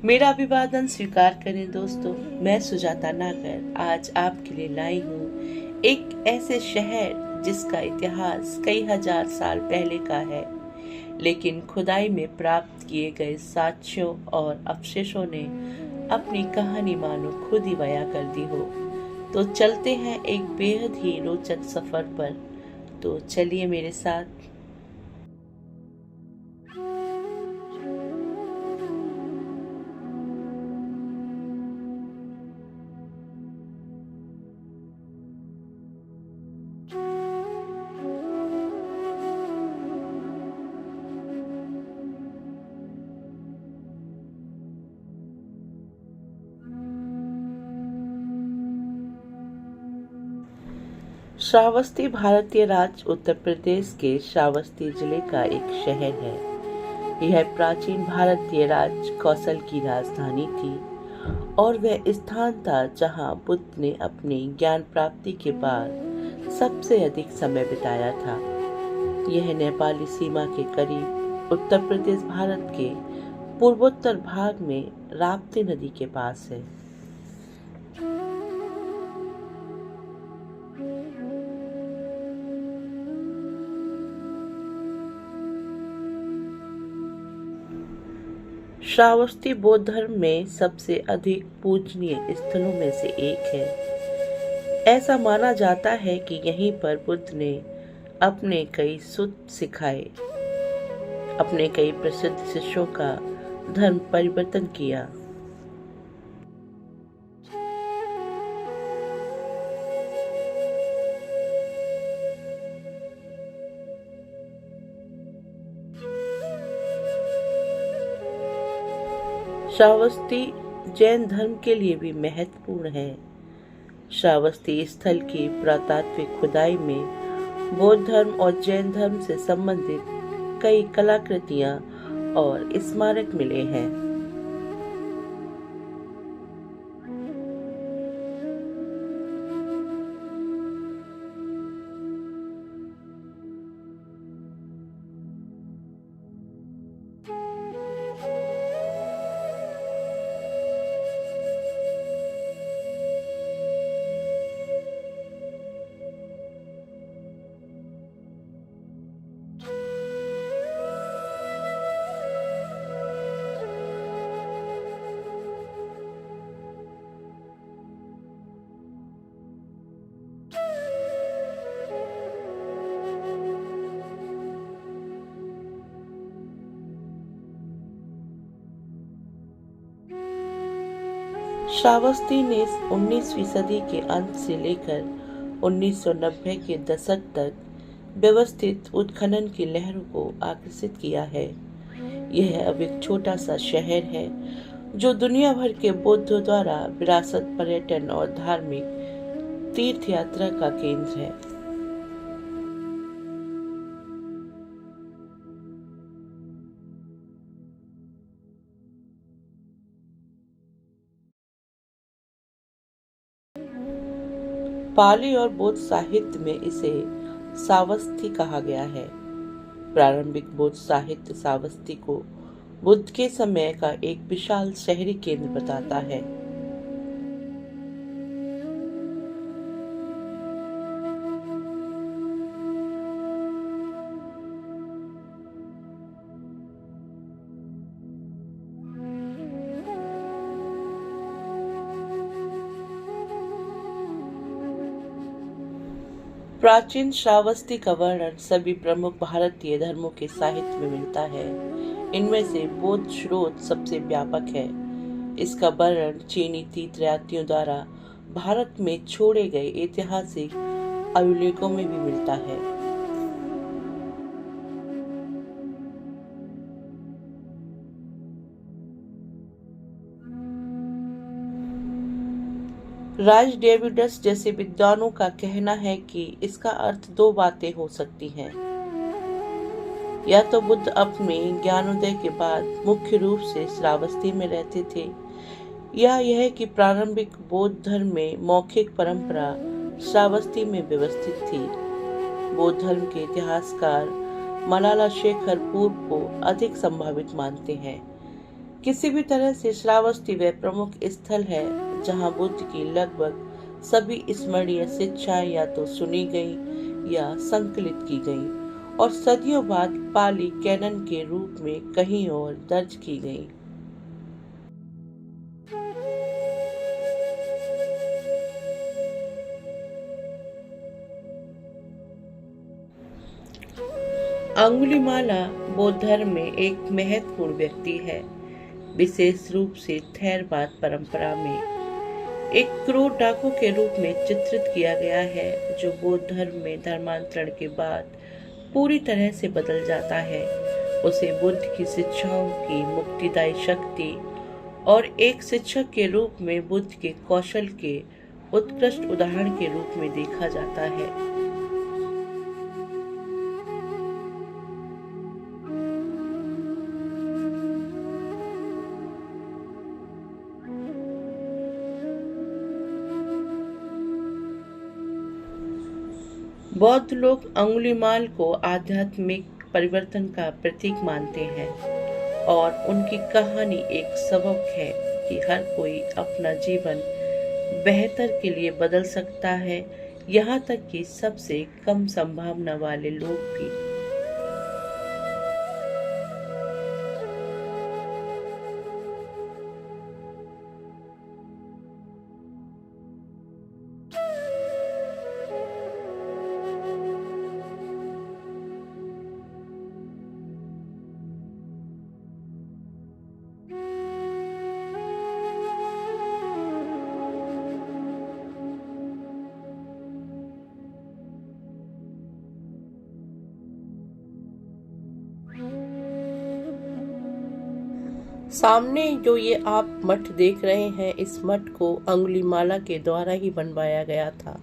मेरा अभिवादन स्वीकार करें दोस्तों। मैं सुजाता नागर आज आपके लिए लाई हूँ एक ऐसे शहर जिसका इतिहास कई हजार साल पहले का है, लेकिन खुदाई में प्राप्त किए गए साक्ष्यों और अवशेषों ने अपनी कहानी मानो खुद ही बयां कर दी हो। तो चलते हैं एक बेहद ही रोचक सफर पर। तो चलिए मेरे साथ। श्रावस्ती भारतीय राज्य उत्तर प्रदेश के श्रावस्ती जिले का एक शहर है। यह प्राचीन भारतीय राज्य कौशल की राजधानी थी और वह स्थान था जहां बुद्ध ने अपनी ज्ञान प्राप्ति के बाद सबसे अधिक समय बिताया था। यह नेपाली सीमा के करीब उत्तर प्रदेश भारत के पूर्वोत्तर भाग में राप्ती नदी के पास है। श्रावस्ती बौद्ध धर्म में सबसे अधिक पूजनीय स्थलों में से एक है। ऐसा माना जाता है कि यहीं पर बुद्ध ने अपने कई सूत्र सिखाए, अपने कई प्रसिद्ध शिष्यों का धर्म परिवर्तन किया। श्रावस्ती जैन धर्म के लिए भी महत्वपूर्ण है। श्रावस्ती स्थल की पुरातात्विक खुदाई में बौद्ध धर्म और जैन धर्म से संबंधित कई कलाकृतियां और स्मारक मिले हैं। श्रावस्ती ने 19वीं सदी के अंत से लेकर 1990 के दशक तक व्यवस्थित उत्खनन की लहरों को आकर्षित किया है। यह अब एक छोटा सा शहर है जो दुनिया भर के बौद्धों द्वारा विरासत, पर्यटन और धार्मिक तीर्थ यात्रा का केंद्र है। पाली और बौद्ध साहित्य में इसे सावस्ती कहा गया है। प्रारंभिक बौद्ध साहित्य सावस्ती को बुद्ध के समय का एक विशाल शहरी केंद्र बताता है। प्राचीन श्रावस्ती का वर्णन सभी प्रमुख भारतीय धर्मों के साहित्य में मिलता है। इनमें से बौद्ध स्रोत सबसे व्यापक है। इसका वर्णन चीनी तीर्थयात्रियों द्वारा भारत में छोड़े गए ऐतिहासिक अभिलेखों में भी मिलता है। राज डेविडस जैसे विद्वानों का कहना है कि इसका अर्थ दो बातें हो सकती हैं। या तो बुद्ध अपने ज्ञानोदय के बाद मुख्य रूप से श्रावस्ती में रहते थे, या यह कि प्रारंभिक बौद्ध धर्म में मौखिक परंपरा श्रावस्ती में व्यवस्थित थी। बौद्ध धर्म के इतिहासकार मलाला शेखर पूर्व को अधिक संभावित मानते हैं। किसी भी तरह से श्रावस्ती वह प्रमुख स्थल है जहाँ बुद्ध की लगभग सभी स्मरणीय शिक्षाएं या तो सुनी गई या संकलित की गई और सदियों बाद पाली कैनन के रूप में कहीं और दर्ज की गई। अंगुलीमाला बौद्ध धर्म में एक महत्वपूर्ण व्यक्ति है। विशेष रूप से थेरवाद परंपरा में एक क्रूर डाकू के रूप में चित्रित किया गया है जो बौद्ध धर्म में धर्मांतरण के बाद पूरी तरह से बदल जाता है। उसे बुद्ध की शिक्षाओं की मुक्तिदायी शक्ति और एक शिक्षक के रूप में बुद्ध के कौशल के उत्कृष्ट उदाहरण के रूप में देखा जाता है। बौद्ध लोग अंगुलीमाल को आध्यात्मिक परिवर्तन का प्रतीक मानते हैं और उनकी कहानी एक सबक है कि हर कोई अपना जीवन बेहतर के लिए बदल सकता है, यहाँ तक कि सबसे कम संभावना वाले लोग भी। सामने जो ये आप मठ देख रहे हैं, इस मठ को अंगुलीमाला के द्वारा ही बनवाया गया था।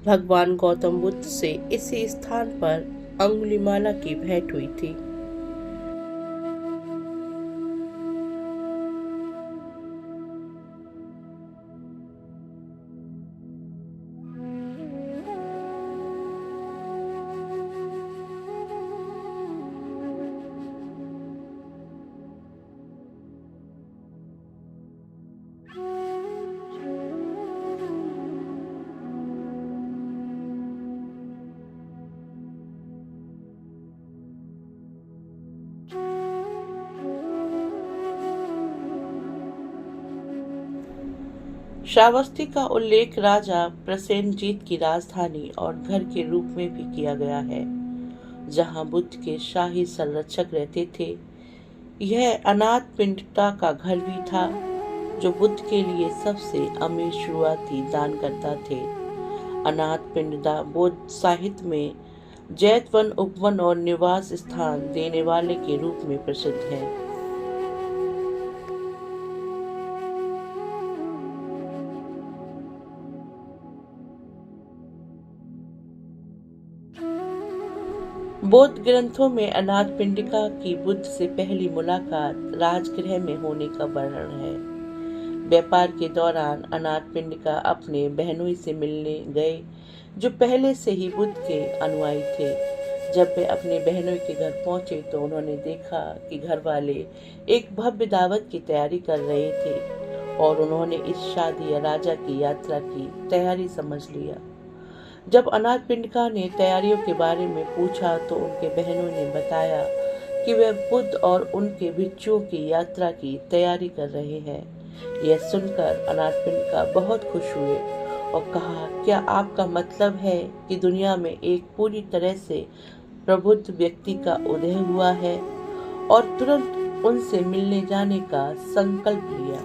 भगवान गौतम बुद्ध से इसी स्थान पर अंगुलीमाला की भेंट हुई थी। श्रावस्ती का उल्लेख राजा प्रसेनजीत की राजधानी और घर के रूप में भी किया गया है, जहां बुद्ध के शाही संरक्षक रहते थे। यह अनाथ पिंडता का घर भी था, जो बुद्ध के लिए सबसे अमीर शुरुआती दानकर्ता थे। अनाथ पिंडदा बौद्ध साहित्य में जैतवन, उपवन और निवास स्थान देने वाले के रूप में प्रसिद्ध है। बौद्ध ग्रंथों में अनाथ पिंडिका की बुद्ध से पहली मुलाकात राजगृह में होने का वर्णन है। व्यापार के दौरान अनाथ पिंडिका अपने बहनोई से मिलने गए, जो पहले से ही बुद्ध के अनुयायी थे। जब वे अपने बहनोई के घर पहुंचे तो उन्होंने देखा कि घर वाले एक भव्य दावत की तैयारी कर रहे थे और उन्होंने इस शादी या राजा की यात्रा की तैयारी समझ लिया। जब अनाथ पिंडिका ने तैयारियों के बारे में पूछा तो उनके बहनों ने बताया कि वे बुद्ध और उनके भिक्षुओं की यात्रा की तैयारी कर रहे हैं। यह सुनकर अनाथ पिंडिका बहुत खुश हुए और कहा, क्या आपका मतलब है कि दुनिया में एक पूरी तरह से प्रबुद्ध व्यक्ति का उदय हुआ है? और तुरंत उनसे मिलने जाने का संकल्प लिया।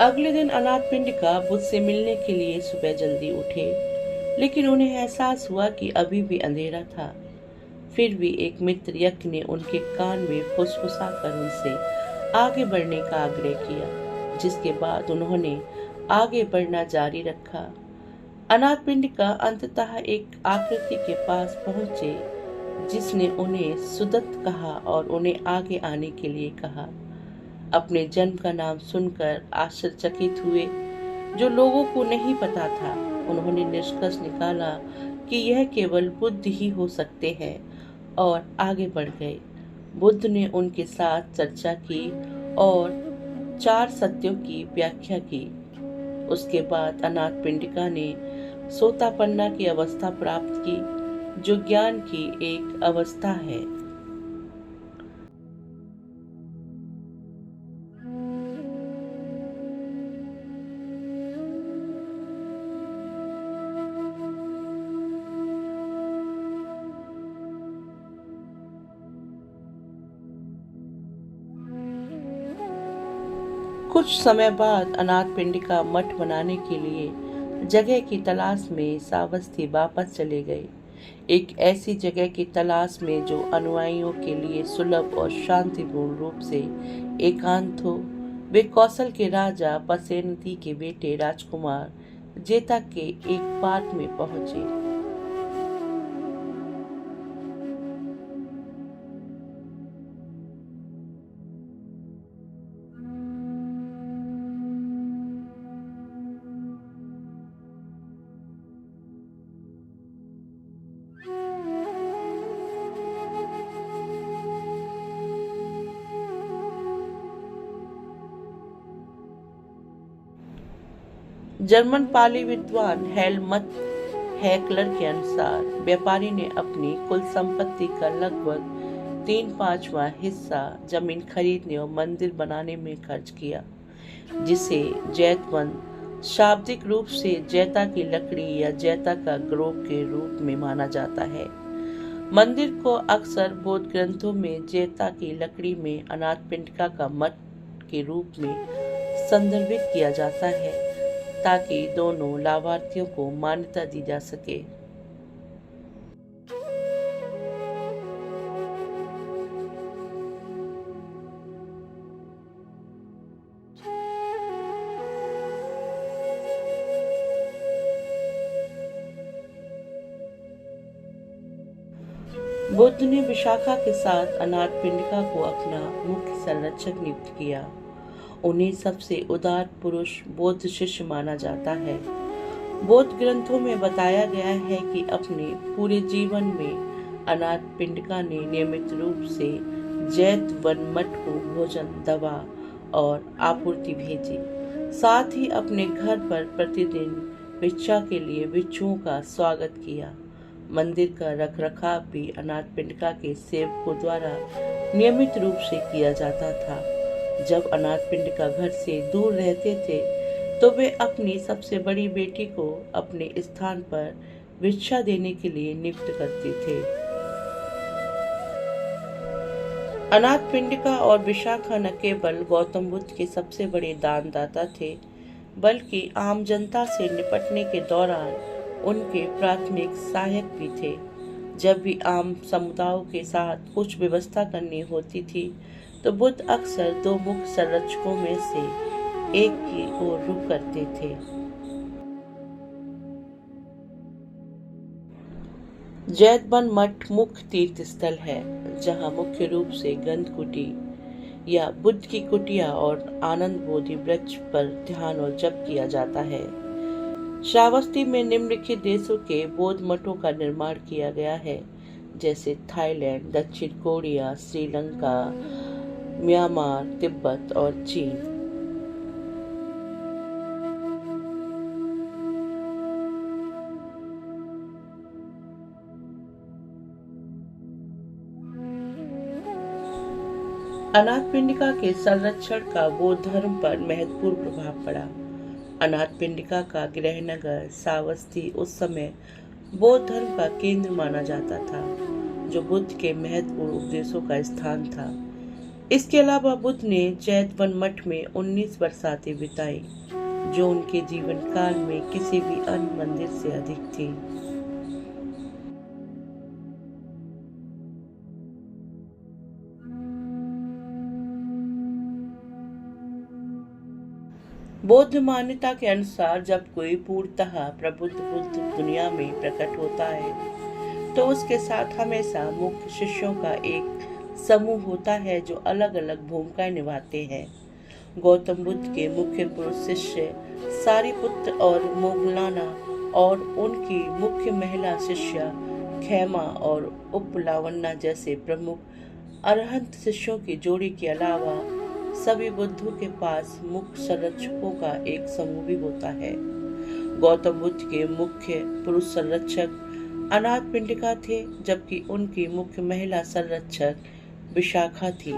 अगले दिन अनाथ पिंडिका बुद्ध से मिलने के लिए सुबह जल्दी उठे, लेकिन उन्हें एहसास हुआ कि अभी भी अंधेरा था। फिर भी एक मित्र यज्ञ ने उनके कान में फुसफुसाकर उनसे आगे बढ़ने का आग्रह किया, जिसके बाद उन्होंने आगे बढ़ना जारी रखा। अनाथ पिंडिका अंततः एक आकृति के पास पहुंचे जिसने उन्हें सुदत्त कहा और उन्हें आगे आने के लिए कहा। अपने जन्म का नाम सुनकर आश्चर्यचकित हुए, जो लोगों को नहीं पता था। उन्होंने निष्कर्ष निकाला कि यह केवल बुद्ध ही हो सकते हैं और आगे बढ़ गए। बुद्ध ने उनके साथ चर्चा की और 4 सत्यों की व्याख्या की। उसके बाद अनाथपिंडिका ने सोतापन्ना की अवस्था प्राप्त की, जो ज्ञान की एक अवस्था है। कुछ समय बाद अनाथपिंडिका मठ बनाने के लिए जगह की तलाश में श्रावस्ती वापस चले गए। एक ऐसी जगह की तलाश में जो अनुयायियों के लिए सुलभ और शांतिपूर्ण रूप से एकांत हो। वे कौशल के राजा पसेनती के बेटे राजकुमार जेता के एक पार्क में पहुंचे। जर्मन पाली विद्वान हेलमत हैकलर के अनुसार व्यापारी ने अपनी कुल संपत्ति का लगभग 3/5वां हिस्सा जमीन खरीदने और मंदिर बनाने में खर्च किया, जिसे जैतवन शाब्दिक रूप से जैता की लकड़ी या जैता का ग्रोव के रूप में माना जाता है। मंदिर को अक्सर बौद्ध ग्रंथों में जैता की लकड़ी में अनाथपिंडिका का मठ के रूप में संदर्भित किया जाता है, ताकि दोनों लाभार्थियों को मान्यता दी जा सके। बुद्ध ने विशाखा के साथ अनाथपिंडिका को अपना मुख्य संरक्षक नियुक्त किया। उन्हें सबसे उदार पुरुष बौद्ध शिष्य माना जाता है। बौद्ध ग्रंथों में बताया गया है कि अपने पूरे जीवन में अनाथपिंडिका ने नियमित रूप से जैतवन मठ को भोजन, दवा और आपूर्ति भेजी। साथ ही अपने घर पर प्रतिदिन भिक्षा के लिए भिक्षुओं का स्वागत किया। मंदिर का रखरखाव भी अनाथपिंडिका के सेवकों द्वारा नियमित रूप से किया जाता था। जब अनाथपिंडिका घर से दूर रहते थे, तो वे अपनी सबसे बड़ी बेटी को अपने स्थान पर भिक्षा देने के लिए नियुक्त करते थे। अनाथपिंडिका और विशाखा न केवल गौतम बुद्ध के सबसे बड़े दानदाता थे, बल्कि आम जनता से निपटने के दौरान उनके प्राथमिक सहायक भी थे। जब भी आम समुदायों के साथ कुछ व्यवस्था करनी होती थी, तो बुद्ध अक्सर 2 मुख्य संरक्षकों में से एक की ओर रुख करते थे। जैतवन मठ मुख्य तीर्थ स्थल है, जहां मुख्य रूप से गंधकुटी या बुद्ध की कुटिया और आनंद बोधि वृक्ष पर ध्यान और जप किया जाता है। श्रावस्ती में निम्नलिखित देशों के बौद्ध मठों का निर्माण किया गया है, जैसे थाईलैंड, दक्षिण कोरिया, श्रीलंका, म्यांमार, तिब्बत और चीन। अनाथपिंडिका के संरक्षण का बौद्ध धर्म पर महत्वपूर्ण प्रभाव पड़ा। अनाथपिंडिका का गृहनगर श्रावस्ती उस समय बौद्ध धर्म का केंद्र माना जाता था, जो बुद्ध के महत्वपूर्ण उपदेशों का स्थान था। इसके अलावा बुद्ध ने जैतवन मठ में 19 बरसातें बिताई, जो उनके जीवन काल में किसी भी अन्य मंदिर से अधिक थी। बौद्ध मान्यता के अनुसार जब कोई पूर्णतः प्रबुद्ध बुद्ध दुनिया में प्रकट होता है, तो उसके साथ हमेशा मुख्य शिष्यों का एक समूह होता है जो अलग अलग भूमिकाएं निभाते हैं। गौतम बुद्ध के मुख्य पुरुष शिष्य सारिपुत्र और मोगलाना और उनकी मुख्य महिला शिष्या खेमा और उपलावन्ना जैसे प्रमुख अरहंत शिष्यों की जोड़ी के अलावा सभी बुद्धों के पास मुख्य संरक्षकों का एक समूह भी होता है। गौतम बुद्ध के मुख्य पुरुष संरक्षक अनाथ पिंडिका थे, जबकि उनकी मुख्य महिला संरक्षक विशाखा थी।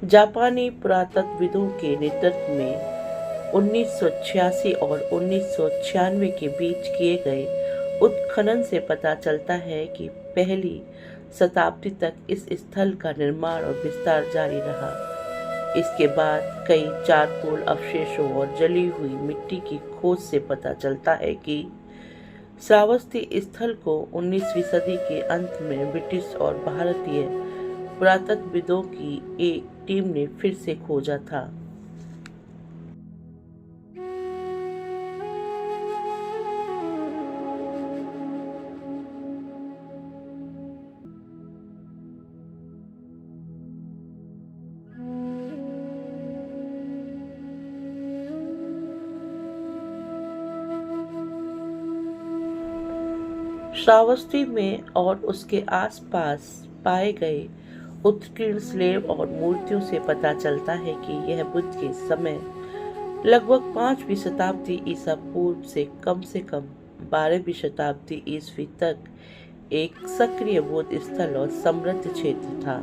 जापानी पुरातत्वविदों के नेतृत्व में 1986 और 1996 के बीच किए गए उत्खनन से पता चलता है कि पहली शताब्दी तक इस स्थल का निर्माण और विस्तार जारी रहा। इसके बाद कई चारकोल अवशेषों और जली हुई मिट्टी की खोज से पता चलता है कि श्रावस्ती स्थल को 19वीं सदी के अंत में ब्रिटिश और भारतीय पुरातत्वविदों की एक टीम ने फिर से खोजा था। श्रावस्ती में और उसके आसपास पाए गए उत्कीर्ण स्लेब और मूर्तियों से पता चलता है कि यह बुद्ध के समय लगभग 5वीं शताब्दी ईसा पूर्व से कम 12वीं शताब्दी ईस्वी तक एक सक्रिय बौद्ध स्थल और समृद्ध क्षेत्र था।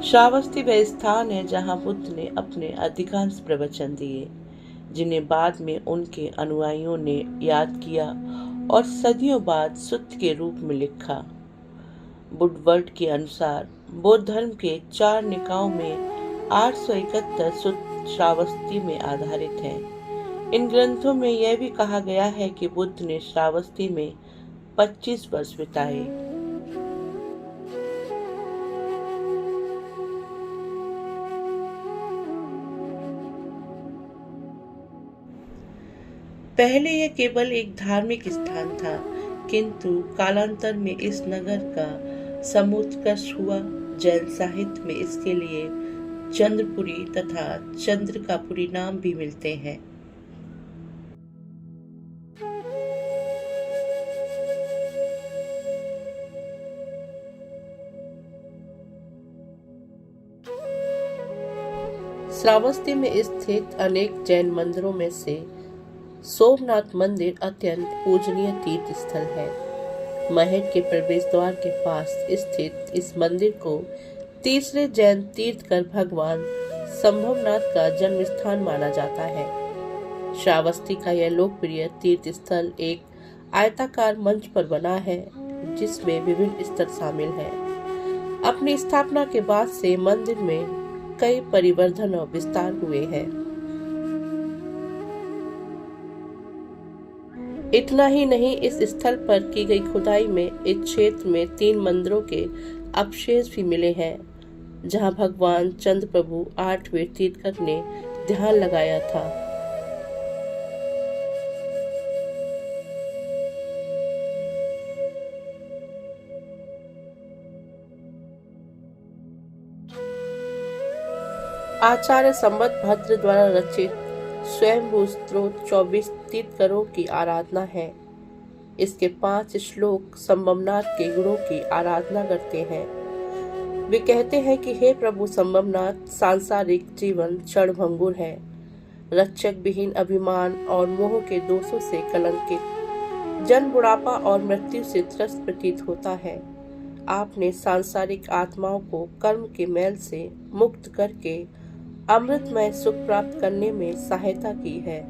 श्रावस्ती वह स्थान है जहां बुद्ध ने अपने अधिकांश प्रवचन दिए, जिन्हें बाद में उनके अनुयायियों ने याद किया और सदियों बाद सुत्त के रूप में लिखा। वुडवर्ड के अनुसार बौद्ध धर्म के 4 निकायों में 871 सुत्त श्रावस्ती में आधारित हैं। इन ग्रंथों में यह भी कहा गया है कि बुद्ध ने श्रावस्ती में 25 वर्ष बिताए। पहले यह केवल एक धार्मिक स्थान था, किंतु कालांतर में इस नगर का समुत्कर्ष हुआ। जैन साहित्य में इसके लिए चंद्रपुरी तथा चंद्रकापुरी नाम भी मिलते हैं। श्रावस्ती में स्थित अनेक जैन मंदिरों में से सोमनाथ मंदिर अत्यंत पूजनीय तीर्थ स्थल है। महल के प्रवेश द्वार के पास स्थित इस मंदिर को तीसरे जैन तीर्थकर भगवान संभवनाथ का जन्म स्थान माना जाता है। श्रावस्ती का यह लोकप्रिय तीर्थ स्थल एक आयताकार मंच पर बना है, जिसमें विभिन्न स्तर शामिल हैं। अपनी स्थापना के बाद से मंदिर में कई परिवर्धन और विस्तार हुए हैं। इतना ही नहीं, इस स्थल पर की गई खुदाई में इस क्षेत्र में 3 मंदिरों के अवशेष भी मिले हैं, जहां भगवान चंद्र प्रभु 8वें तीर्थकर ने ध्यान लगाया था। आचार्य संवतभद्र द्वारा रचित स्वयंभू स्त्रोत 24 तीर्थकरों की आराधना है। इसके 5 श्लोक संबमनाथ के गुणों की आराधना करते हैं। वे कहते हैं कि हे प्रभु संबमनाथ, सांसारिक जीवन क्षणभंगुर है, रक्षक विहीन अभिमान और मोह के दोषों से कलंकित, जन्म, बुढ़ापा और मृत्यु से त्रस्त प्रतीत होता है। आपने सांसारिक आत्माओं को कर्म के मैल से मुक्त करके अमृतमय सुख प्राप्त करने में सहायता की है।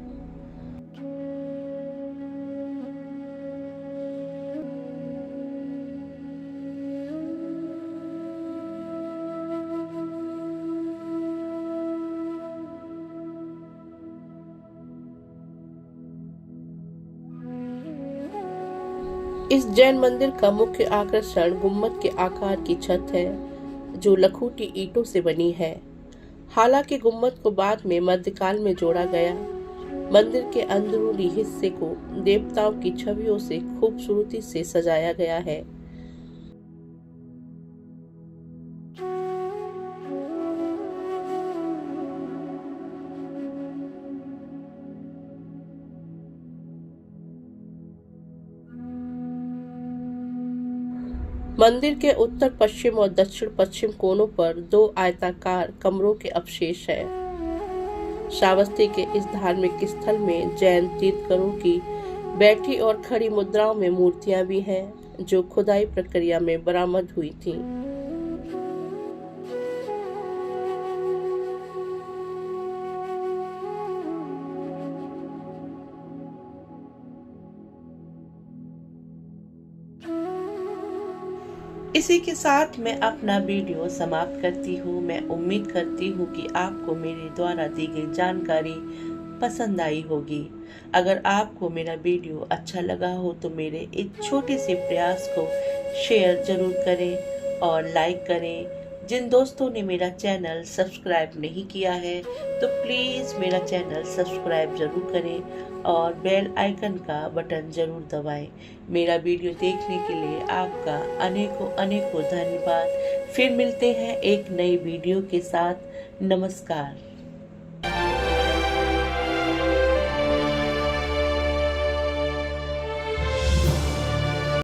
इस जैन मंदिर का मुख्य आकर्षण गुम्बद के आकार की छत है, जो लखूटी ईंटों से बनी है। हालांकि गुम्बद को बाद में मध्यकाल में जोड़ा गया। मंदिर के अंदरूनी हिस्से को देवताओं की छवियों से खूबसूरती से सजाया गया है। मंदिर के उत्तर पश्चिम और दक्षिण पश्चिम कोनों पर 2 आयताकार कमरों के अवशेष हैं। श्रावस्ती के इस धार्मिक स्थल में जैन तीर्थंकरों की बैठी और खड़ी मुद्राओं में मूर्तियां भी हैं, जो खुदाई प्रक्रिया में बरामद हुई थीं। इसी के साथ मैं अपना वीडियो समाप्त करती हूँ। मैं उम्मीद करती हूँ कि आपको मेरे द्वारा दी गई जानकारी पसंद आई होगी। अगर आपको मेरा वीडियो अच्छा लगा हो तो मेरे इस छोटे से प्रयास को शेयर जरूर करें और लाइक करें। जिन दोस्तों ने मेरा चैनल सब्सक्राइब नहीं किया है तो प्लीज़ मेरा चैनल सब्सक्राइब जरूर करें और बेल आइकन का बटन जरूर दबाएं। मेरा वीडियो देखने के लिए आपका अनेकों अनेकों धन्यवाद। फिर मिलते हैं एक नई वीडियो के साथ। नमस्कार।